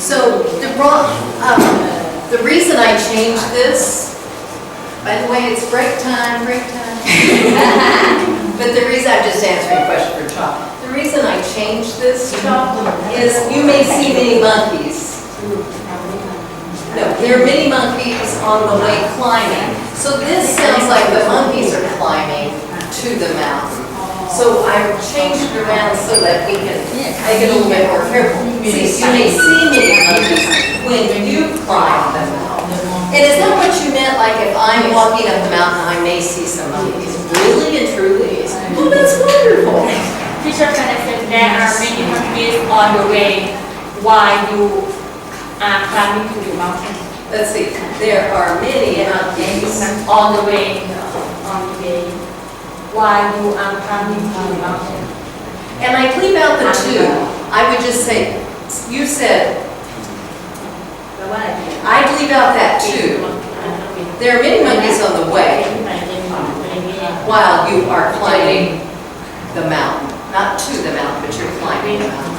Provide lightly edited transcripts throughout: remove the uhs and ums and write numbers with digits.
So the reason I changed this, by the way, it's break time. But the reason, I'm just answering a question for Chop. The reason I changed this, Chop, is you may see many monkeys. No, there are many monkeys on the way climbing. So this sounds like the monkeys are climbing to the mountain. So I changed it around so that we can make it a little bit more careful. See, you may see many monkeys when you climb the mountain. And is that what you meant, like if I'm walking up the mountain, I may see some monkeys? Really and truly? Well, that's wonderful. Teacher can say there are many monkeys on the way while you are climbing to the mountain. Let's see, there are many monkeys. On the way while you are climbing to the mountain. And I leave out the two. I would just say, you said, I'd leave out that too. There are many monkeys on the way while you are climbing the mountain. Not to the mountain, but you're climbing the mountain.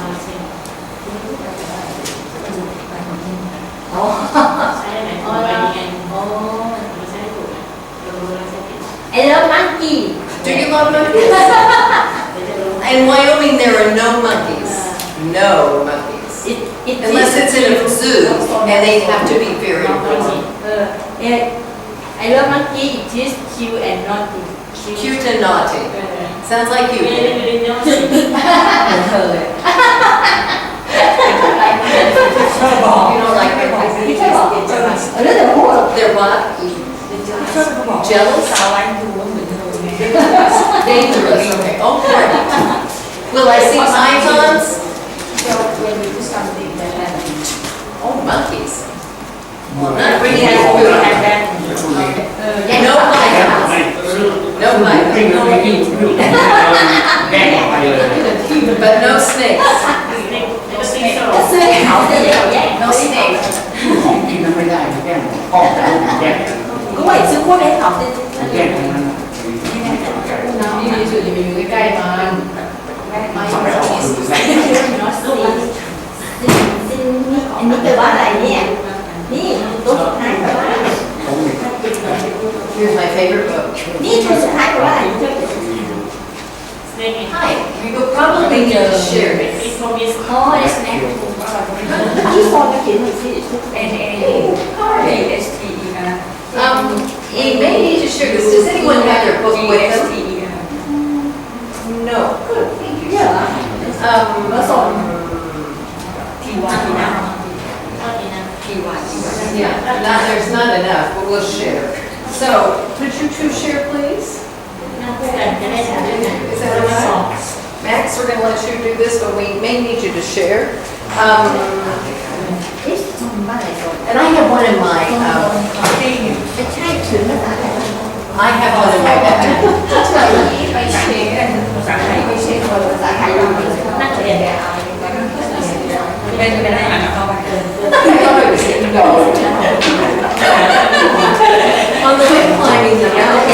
I love monkey. Do you love monkeys? In Wyoming, there are no monkeys. No monkeys. Unless it's in a zoo, and they have to be very warm. I love monkey. It is cute and naughty. Cute and naughty. Sounds like you. Very naughty. You don't like monkeys? They're what? Jealous? Dangerous. Okay. Oh, great. Will I see pythons? Oh, monkeys. Well, not really have food. Okay. No pythons. No pythons. But no snakes. No snakes. No snakes. Có phải Trung Quốc đấy học tên anh cái đó là nè, nè, tôiสุดท้ายcủa bạn. Here's my favorite book. Nè, tôiสุดท้ายcủa bạn. Hi. You could probably need to share it. Oh, that's snack. Chỉ so cái chuyện này thì You may need to share this. Does anyone have their book with them? No. Good. Thank you. Yeah. Yeah. There's not enough, but we'll share. So, could you two share, please? Is that all right? Max, we're going to let you do this, but we may need you to share. And I have one in my, I have one in my bag. On the way climbing the mountain.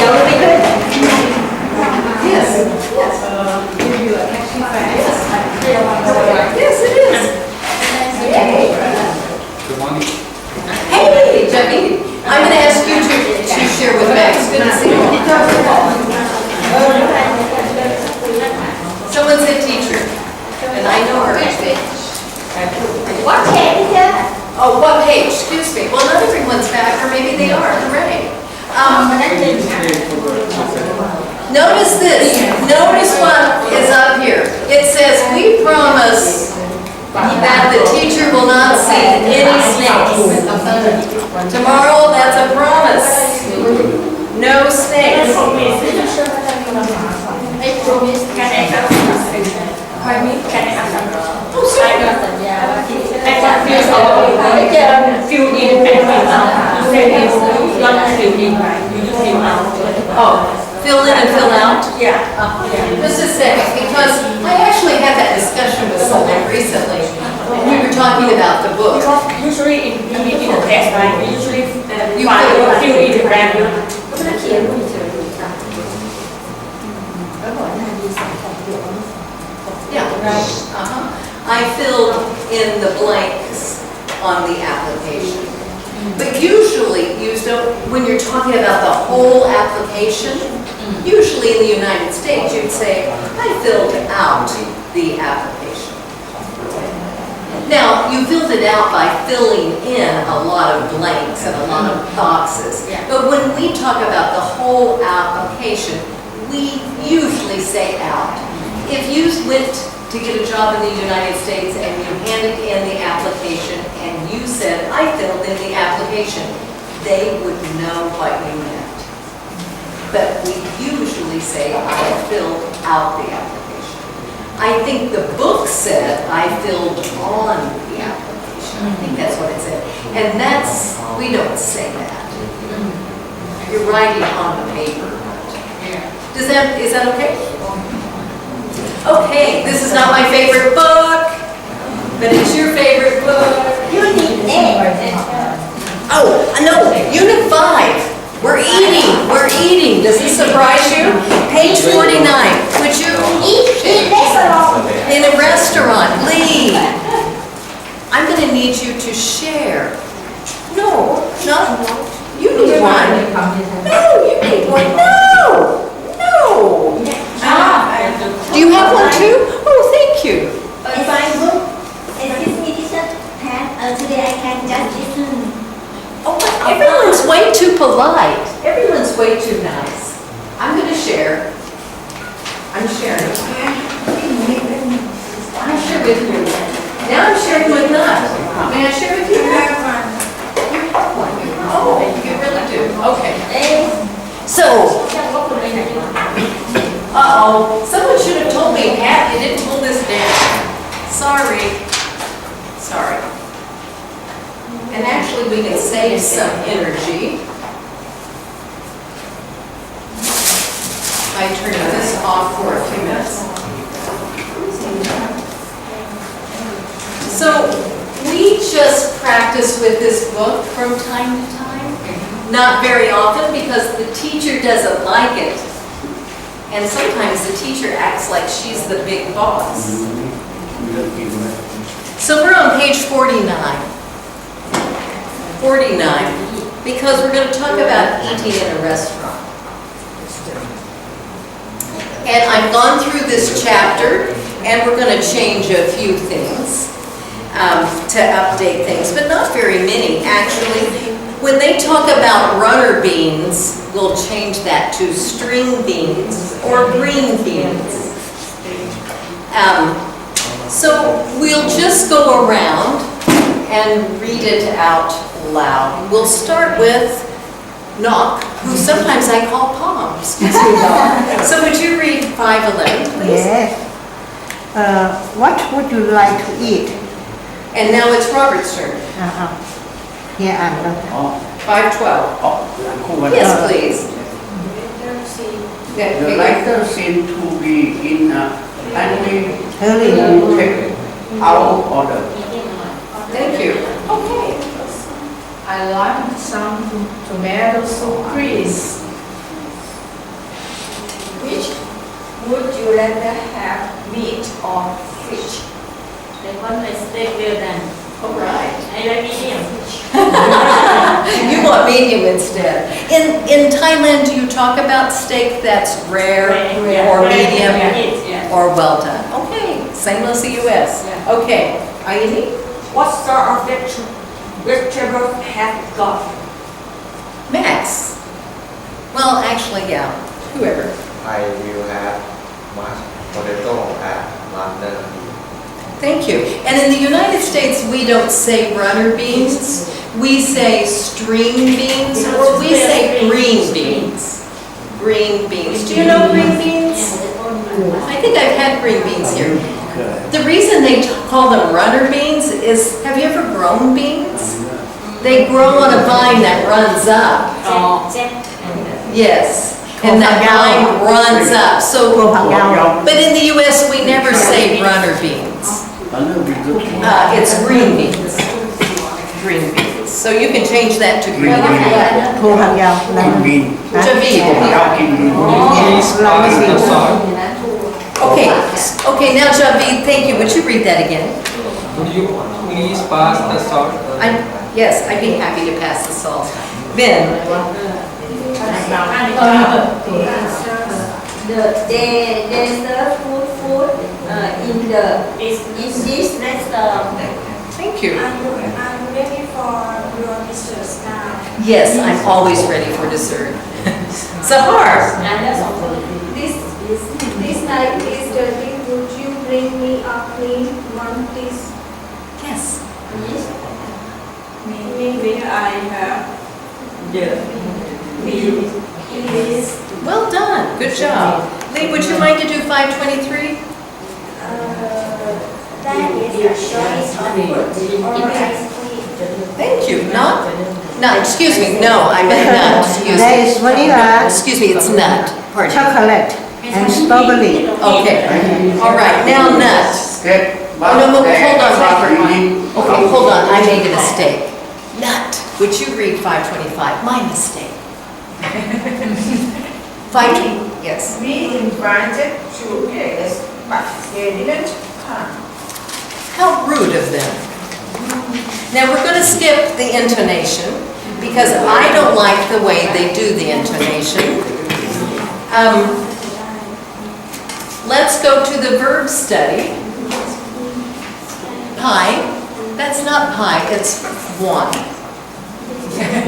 Yes. Yes. Yes, it is. Hey, Jackie, I'm going to ask you to share with Max. Good to see you. Someone said teacher, and I know her. What page? Oh, what page? Excuse me. Well, not everyone's back, or maybe they are. Hooray. Notice this. Notice what is up here. It says, we promise that the teacher will not see any snakes. Tomorrow, that's a promise. No snakes. Pardon me? Oh, sorry. Oh, fill in and fill out? Yeah. Just a second, because I actually had that discussion with someone recently. We were talking about the book. Usually in the text, right? Usually you fill in the random. Yeah, right. I filled in the blanks on the application. But usually, when you're talking about the whole application, usually in the United States, you'd say, I filled out the application. Now, you filled it out by filling in a lot of blanks and a lot of boxes. But when we talk about the whole application, we usually say out. If you went to get a job in the United States and you handed in the application and you said, I filled in the application, they would know what you meant. But we usually say, I filled out the application. I think the book said, I filled on the application. I think that's what it said. And we don't say that. You're writing on the paper. Is that okay? Okay, this is not my favorite book, but it's your favorite book. Unit 8. Oh, no, Unit 5. We're eating. Does this surprise you? Page 49. Would you Eat restaurant. in a restaurant, Lee? I'm going to need you to share. No, not you need one. No, you need one. No. Do you have one too? Oh, thank you. Excuse me, teacher. Today I can just listen. Oh, everyone's way too polite. Everyone's way too nice. I'm going to share. I'm sharing. I'm sharing with you. Now I'm sharing with us. May I share with you? You have one. Oh, you really do. Okay. So, someone should have told me, Pat, you didn't hold this down. Sorry. And actually, we can save some energy by turning this off for a few minutes. So, we just practice with this book from time to time. Not very often because the teacher doesn't like it. And sometimes the teacher acts like she's the big boss. So we're on page 49. 49, because we're going to talk about eating in a restaurant. And I've gone through this chapter, and we're going to change a few things to update things, but not very many, actually. When they talk about runner beans, we'll change that to string beans or green beans. So we'll just go around and read it out loud. We'll start with Knock, who sometimes I call Palms. So would you read 5:11, please? Yes. What would you like to eat? And now it's Robert's turn. Here I'm 5:12. Yes, please. The writer seemed to be in a hurry hurry. to take our order. Thank you. Okay. I like some tomato soup, please. Which would you rather have, meat or fish? They want my steak well done. All right. I like medium. You want medium instead. In Thailand, do you talk about steak that's rare or medium or well done? Okay, same as the U.S. Okay, Ayani? What sort of vegetables have you got? Max. Well, actually, yeah, whoever. I will have mashed potato and London. Thank you. And in the United States, we don't say runner beans. We say string beans, or we say green beans. Green beans. Do you know green beans? I think I've had green beans here. The reason they call them runner beans is, have you ever grown beans? They grow on a vine that runs up. Yes. And that vine runs up. So, but in the U.S. we never say runner beans. It's green beans. Green beans. So you can change that to green beans. Javid. Okay, now Javid, thank you. Would you read that again? Would you please pass the salt Yes, I'd be happy to pass the salt. Ben? They serve food in this restaurant. Thank you. I'm ready for your desserts now. Yes, I'm always ready for dessert. Sahar? This night is dirty. Would you bring me a clean one, please? Yes. Maybe I have Please. Well done, good job. Lee, would you mind to do 523? That is a choice of food or ice cream. Thank you. Nut, excuse me, no, I meant nut, excuse There me. is vanilla, Excuse me, it's nut, pardon. chocolate, and strawberry. Okay, all right, now nut. Get Oh, no, hold on, Robert. Robert. Okay, hold on, I made a mistake. Nut, would you read 525? My mistake. 520, yes. We invited to guests, but they didn't come. How rude of them. Now, we're going to skip the intonation because I don't like the way they do the intonation. Let's go to the verb study. Pie, that's not pie, it's one.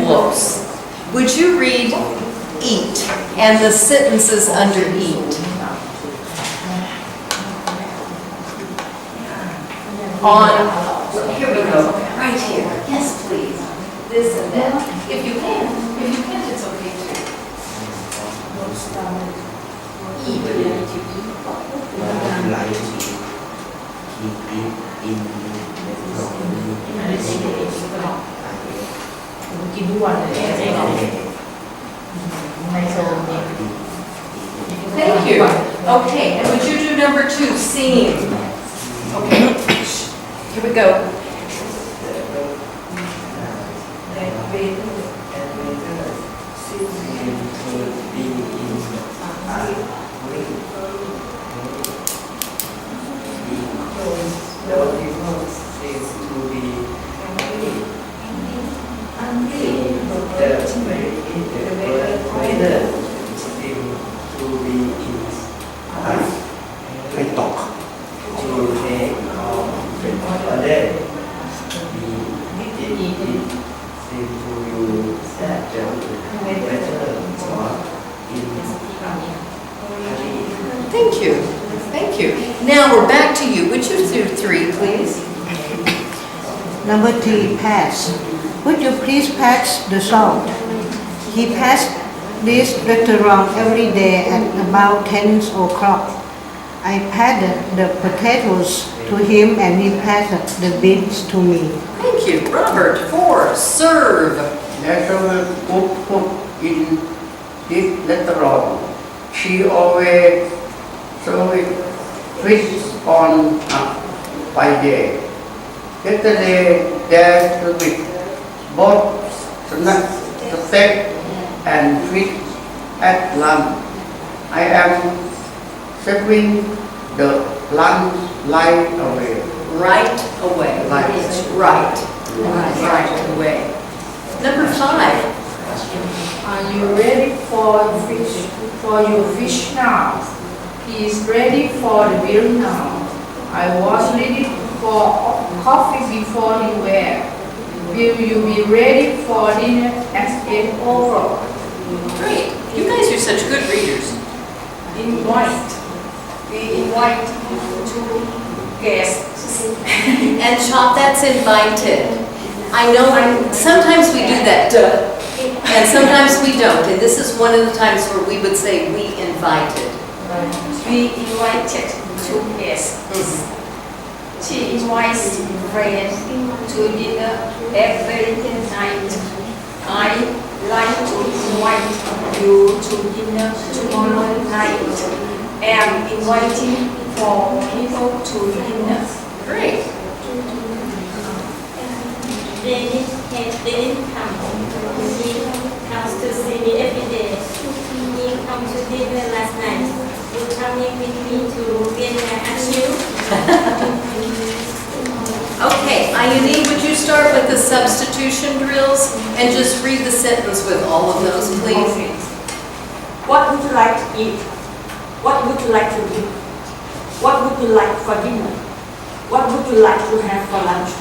Close. Would you read eat and the sentences under eat? Here we go, right here. Yes, please. This and that. If you can, it's okay too. Thank you. Okay, and would you do number 2, seen? Okay, here we go. Thank you. Thank you. Now we're back to you. Would you do 3, please? Number 3, pass. Would you please pass the salt? He passed this restaurant every day at about 10 o'clock. I passed the potatoes to him and he passed the beans to me. Thank you. Robert, 4, serve. There's a cook in this restaurant. She always serves fish on Friday. Yesterday there was both steak and fish at lunch. I am serving the lunch right away. Right away. Right. Right away. Number 5. Are you ready for your fish now? He is ready for the bill now. I was ready for coffee before you were. Will you be ready for dinner at 8 o'clock? Great. You guys are such good readers. Invite. We invite two guests. And Chop, that's invited. I know sometimes we do that, duh, and sometimes we don't. And this is one of the times where we would say we invited. We invited two guests. She invites friends to dinner every night. I like to invite you to dinner tomorrow night. Am inviting 4 people to dinner. Great. They didn't come. He comes to see me every day. He comes to dinner last night. You coming with me to Vienna and you? Okay, Ayuni, would you start with the substitution drills and just read the sentence with all of those, please? What would you like to eat? What would you like to eat? What would you like for dinner? What would you like to have for lunch?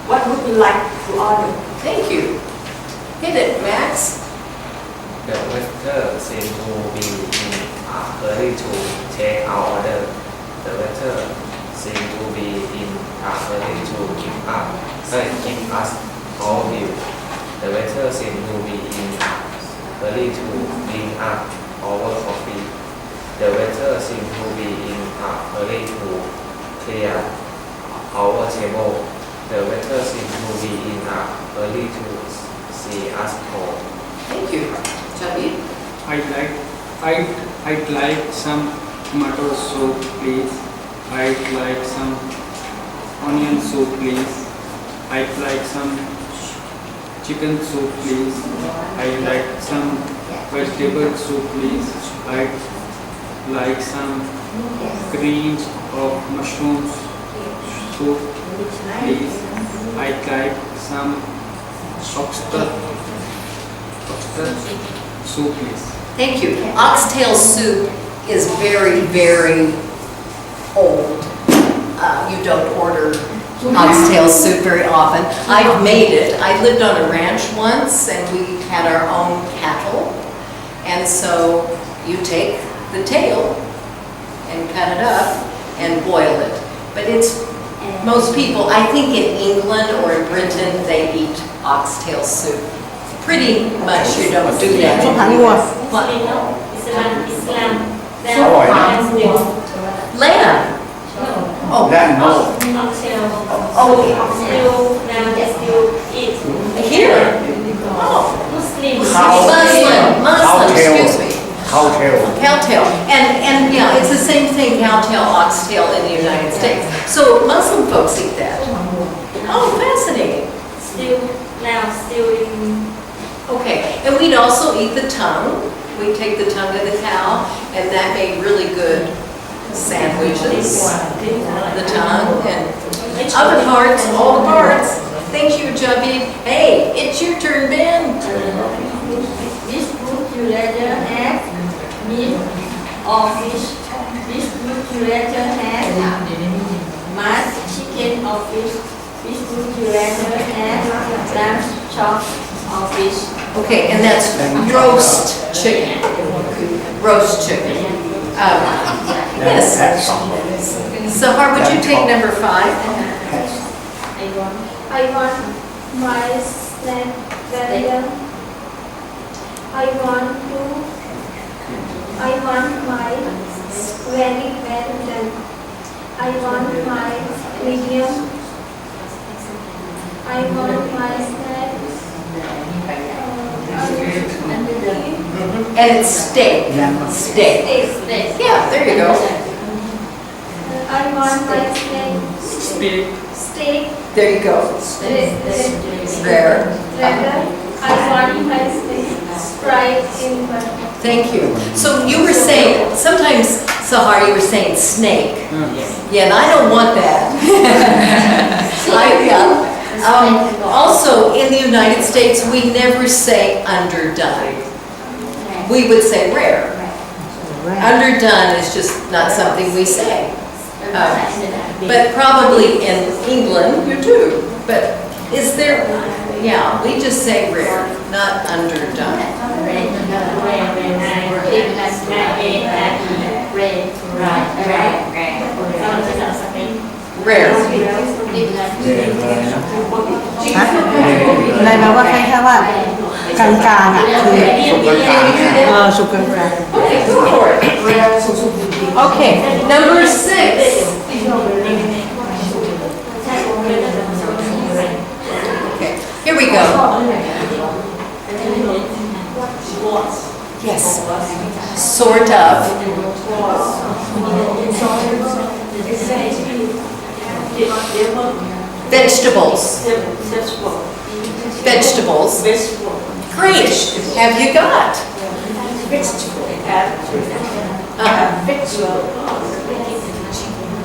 What would you like to order? Thank you. Hit it, Max. The waiter seems to be in a hurry to take our order. The waiter seems to be in a hurry to give us our bill. The waiter seems to be in a hurry to bring up our coffee. The waiter seems to be in a hurry to clear our table. The waiter seems to be in a hurry to see us home. Thank you. Javi? I'd like some tomato soup, please. I'd like some onion soup, please. I'd like some chicken soup, please. I'd like some vegetable soup, please. I'd like some greens of mushrooms soup, please. I'd like some oxtail soup, please. Thank you. Oxtail soup is very, very old. You don't order oxtail soup very often. I've made it. I lived on a ranch once and we had our own cattle. And so you take the tail and cut it up and boil it. But it's, most people, I think in England or in Britain, they eat oxtail soup. Pretty much you don't do that. Islam. Lamb. Oh. Lamb, no. Here. Oh. Muslim, excuse me. Cowtail. And yeah, it's the same thing, cowtail, oxtail in the United States. So Muslim folks eat that. Oh, fascinating. Still in. Okay, and we'd also eat the tongue. We'd take the tongue of the cow, and that made really good sandwiches. The tongue and other parts, all the parts. Thank you, Javi. Hey, it's your turn, Ben. This would you rather have meat or fish? This would you rather have mashed chicken or fish? This would you rather have lamb chop or fish? Okay, and that's roast chicken. Roast chicken. Yes. Sahar, would you take number 5? I want my snack very well. I want my very well done. I want my medium. I want my snacks. And it's steak. Steak. Yeah, there you go. I want my steak. There you go. Rare. I want my steak fried in butter. Thank you. So you were saying, sometimes, Sahar, you were saying snake. Yeah, and I don't want that. Also, in the United States, we never say underdone. We would say rare. Underdone is just not something we say. But probably in England, you do. But is there, yeah, we just say rare, not underdone. Rare. อะไรแปลว่าแค่ว่ากลางๆอ่ะคือสุกกลางๆ Okay, go for it. Okay, number 6. Okay, here we go. Yes. Sort of. Vegetables. Vegetables. Great. Have you got?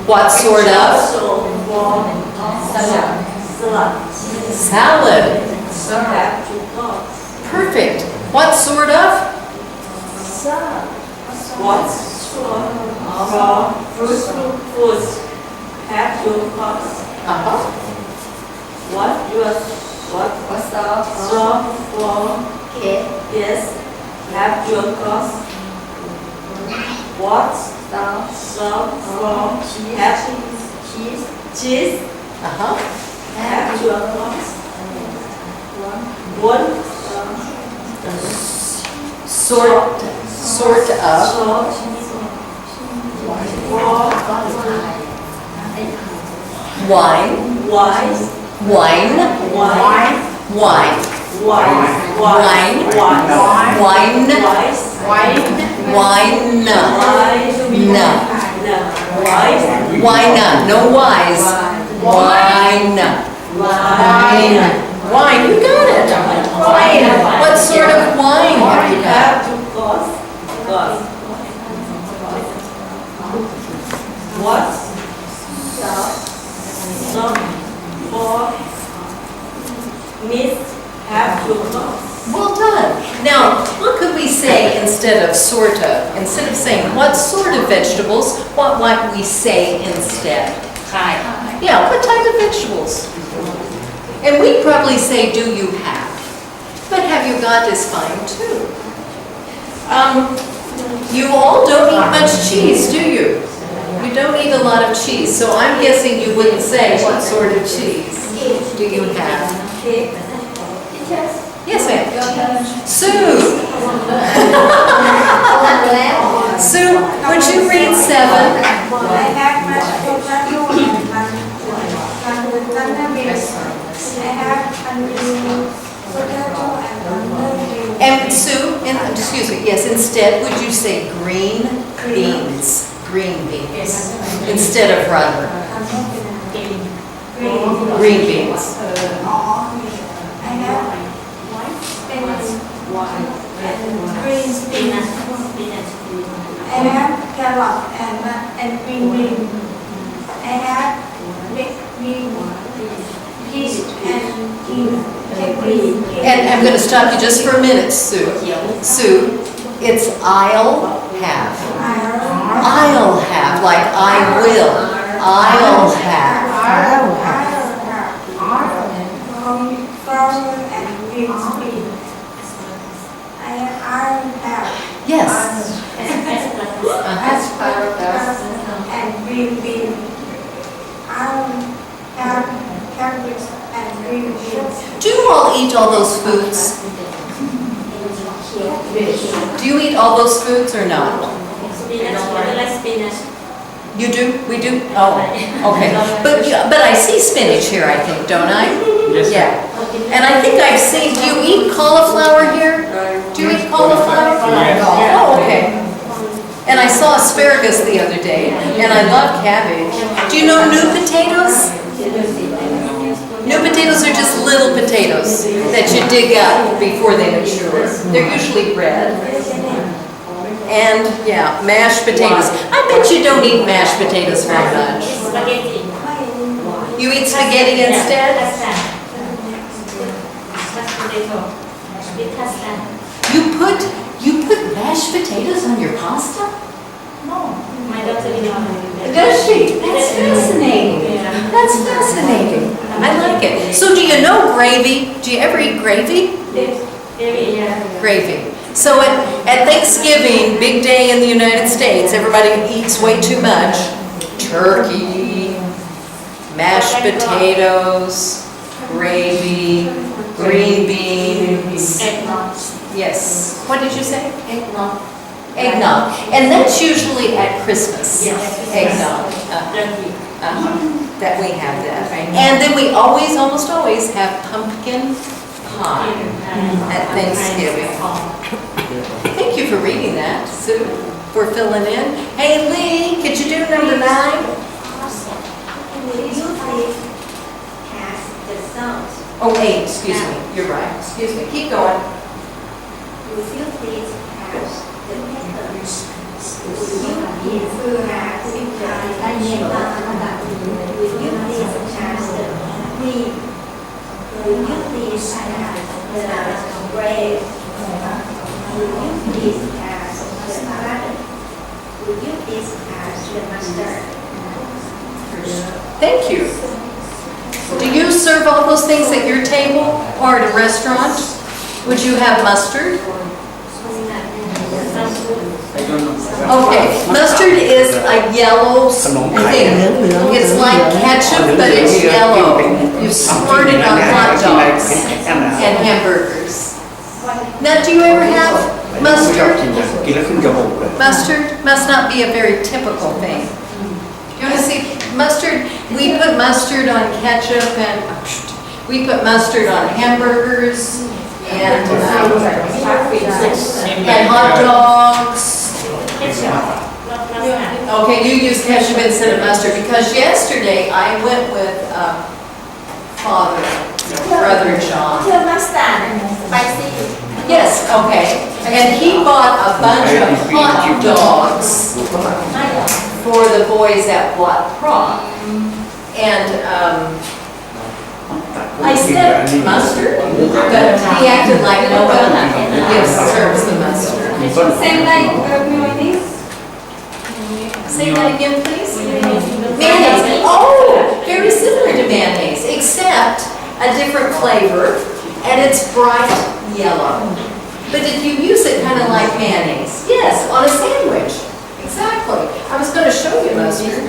What sort of? Salad. Have two cups. Perfect. What sort of? What sort of fruit have two cups? Uh-huh. What sauce sort for cake yes have two cups? What sauce sort for have cheese Uh-huh. have two cups? One Sort of. sort for Wine. wine Wine. wine Wine. wine Wine. wine Wine. wine Wine. No. Wine. No wise. Wine. Wine. Wine. You got it. Wine. What sort of wine have you got? have to cost what some for miss have to cost Well done. Now, what could we say instead of sort of? Instead of saying what sort of vegetables, what might we say instead? Yeah, what type of vegetables? And we'd probably say, do you have? But have you got is fine too. You all don't eat much cheese, do you? You don't eat a lot of cheese, so I'm guessing you wouldn't say what sort of cheese do you have. Yes, ma'am. Sue. Sue, would you read 7? I have mashed potato and I have onion, potato and And Sue, excuse me, yes, instead, would you say green beans? Green beans, instead of rubber. Green beans. I have spinach and green spinach. I have carrot and green bean. I have baked bean, peas and green. And I'm going to stop you just for a minute, Sue. Sue, it's I'll have. I'll have, like I will. I'll have. Flour and green bean. I have Yes. and green bean. I have carrots and green beans. Do you all eat all those foods? Do you eat all those foods or not? You do? We do? Oh, okay. But I see spinach here, I think, don't I? Yes. Yeah. And I think I've seen, do you eat cauliflower here? Do you eat cauliflower? Yes. Oh, okay. And I saw asparagus the other day, and I love cabbage. Do you know new potatoes? New potatoes are just little potatoes that you dig up before they mature. They're usually red. And, yeah, mashed potatoes. I bet you don't eat mashed potatoes very much. You eat spaghetti instead? You put mashed potatoes on your pasta? Does she? That's fascinating. That's fascinating. I like it. So do you know gravy? Do you ever eat gravy? Gravy. So at Thanksgiving, big day in the United States, everybody eats way too much. Turkey, mashed potatoes, gravy, green beans. Yes. What did you say? eggnog Eggnog. And that's usually at Christmas. Eggnog. That we have that. And then we almost always have pumpkin pie at Thanksgiving. Thank you for reading that, Sue, for filling in. Hey Lee, could you do number 9? Oh, 8, excuse me. You're right. Excuse me. Keep going. Would you please pass the papers? Would you please pass the Would you please pass the green? Will you please have the bread? Will you please have the salad? Will you please have the mustard? Thank you. Do you serve all those things at your table or at a restaurant? Would you have mustard? I don't know. Okay, mustard is a yellow thing. It's like ketchup, but it's yellow. You squirt it on hot dogs and hamburgers. Now, do you ever have mustard? Mustard must not be a very typical thing. You want to see mustard? We put mustard on ketchup and we put mustard on hamburgers and hot dogs. Okay, you use ketchup instead of mustard because yesterday I went with Brother John. Yes, okay. And he bought a bunch of hot dogs for the boys at Watt Prom. And I said mustard, but he acted like no one serves the mustard. Same like mayonnaise. Say that again, please. Mayonnaise. Oh, very similar to mayonnaise, except a different flavor, and it's bright yellow. But if you use it kind of like mayonnaise, yes, on a sandwich. Exactly. I was going to show you mustard.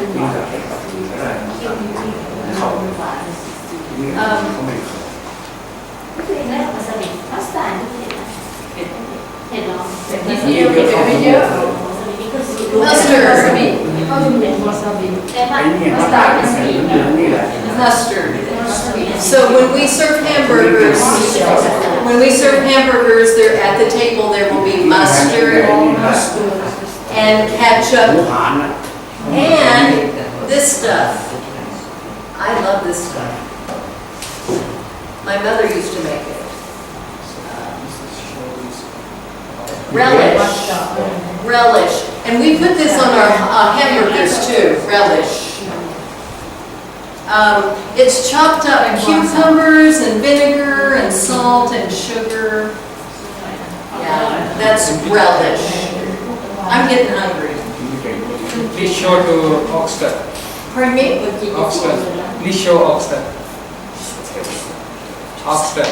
Mustard. So when we serve hamburgers, they're at the table. There will be mustard and ketchup and this stuff. I love this stuff. My mother used to make it. Relish. And we put this on our hamburgers too, relish. It's chopped up cucumbers and vinegar and salt and sugar. Yeah, that's relish. I'm getting hungry. Please show to Oxford. Pardon me? Oxford. Please show Oxford. Oxford.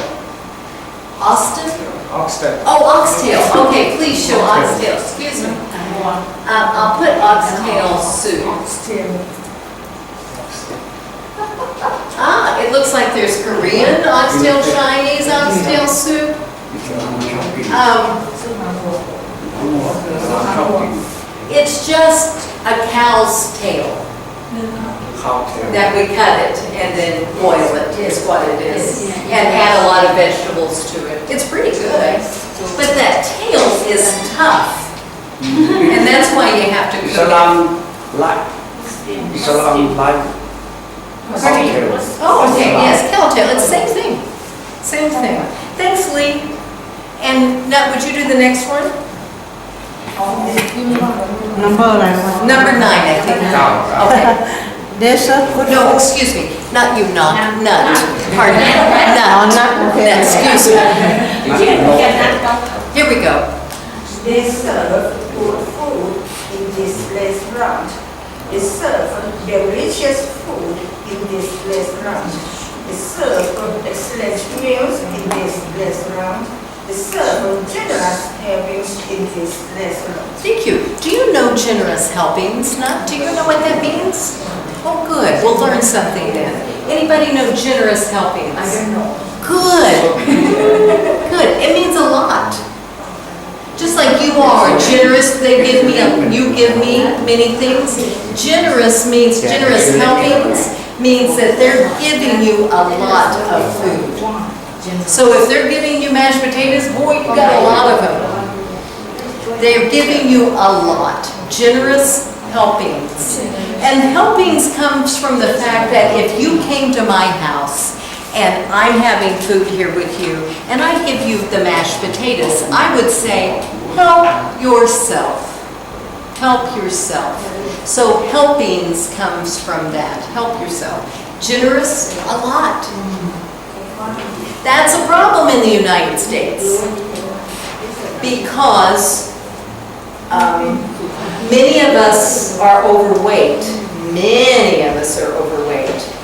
Austin? Oxford. Oh, oxtail. Okay, please show oxtail. Excuse me. I'll put oxtail soup. Ah, it looks like there's Korean oxtail, Chinese oxtail soup. It's just a cow's tail that we cut it and then boil it is what it is. And add a lot of vegetables to it. It's pretty good. But that tail is tough. And that's why you have to cook it. Oh, okay, yes, cowtail, it's the same thing. Same thing. Thanks, Lee. And now, would you do the next one? Number 9, I think. Okay. There's a good No, excuse me, not you, nut. Pardon me, nut. Excuse me. Here we go. They serve good food in this restaurant. They serve delicious food in this restaurant. They serve excellent meals in this restaurant. They serve generous helpings in this restaurant. Thank you. Do you know generous helpings, Nut? Do you know what that means? Oh, good. We'll learn something then. Anybody know generous helpings? I don't know. Good. Good. It means a lot. Just like you are generous, you give me many things. Generous means generous helpings means that they're giving you a lot of food. So if they're giving you mashed potatoes, boy, you got a lot of them. They're giving you a lot. Generous helpings. And helpings comes from the fact that if you came to my house and I'm having food here with you and I give you the mashed potatoes, I would say, help yourself. Help yourself. So helpings comes from that. Help yourself. Generous, a lot. That's a problem in the United States because many of us are overweight. Many of us are overweight.